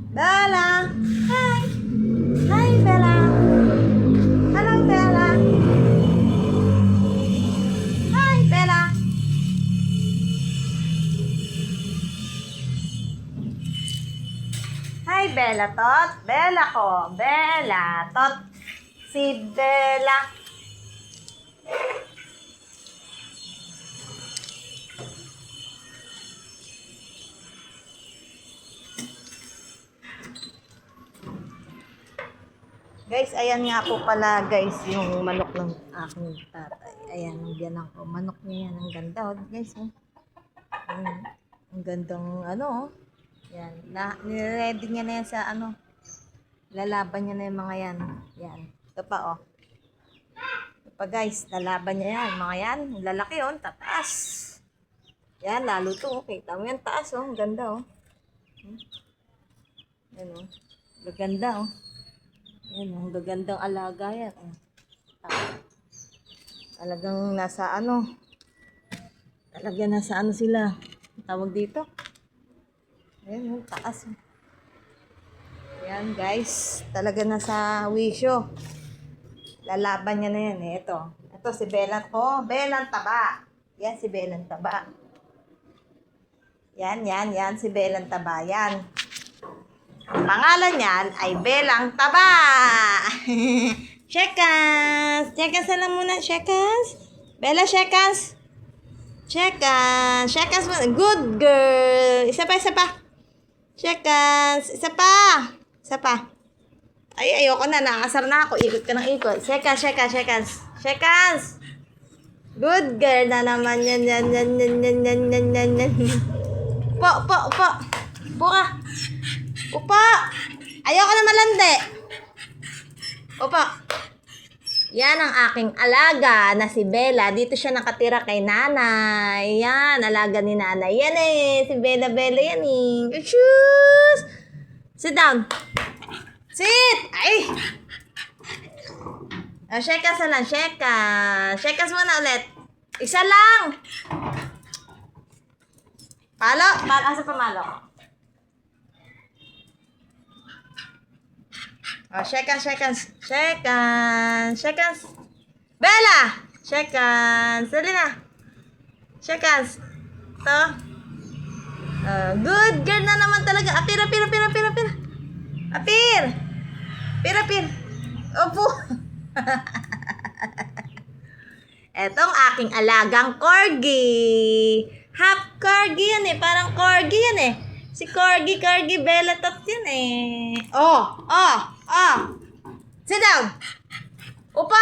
Bella! Hi! Hi, Bella! Hello, Bella! Hi, Bella! Hi, Bella Tot! Bella ko! Bella Tot! Si Bella! Guys, ayan nga po pala guys, yung manok ng aking tatay. Ayan, ang biyanan ko. Manok niya yan. Ang ganda, oh, guys. Oh. Ang gandang, ano, oh. Yan. Niready niya na yan sa, ano, lalaban niya na yung mga yan. Yan. Ito pa, oh. Ito pa, guys. Lalaban niya yan. Mga yan. Lalaki, oh. Tataas. Yan, lalo to, oh. Kita mo yan, taas, oh. Ang ganda, oh. Yan, oh. Gaganda, oh. Yan, ang gagandang alaga yan. Talagang nasa ano. Talagang nasa ano sila. Tawag dito. Ayan, yung taas. Yan, guys. Talaga nasa wisyo. Lalaban niya na yan eh. Ito si Belang ko. Belang Taba. Yan si Belang Taba. Yan si Belang Taba. Yan. Ang pangalan niyan ay Belang Taba. Shekas. Shekas na lang muna. Shekas. Bella, Shekas. Shekas. Shekas mo. Good girl. Isa pa. Shekas. Isa pa. Ay, ayoko na. Nakasar na ako. Ikot ka ng ikot. Shekas. Good girl na naman. Yan. Upo ka. Upo! Ayoko na malandi. Upo. Yan ang aking alaga na si Bella. Dito siya nakatira kay nanay. Yan, alaga ni nanay. Yan eh. Si Bella yan eh. Shoes! Sit down. Sit! Ay! Shekas na lang. Shekas muna ulit. Isa lang. Palo. Asa pa malo? Oh, Shekas. Bella! Shekas. Dali na. Shekas. To. Good girl na naman talaga. Apir. Apir. Opo. Etong aking alagang corgi. Half corgi yan eh. Parang corgi yan eh. Si Corgi Bella Tot yan eh. Oh. Sit down. Upo.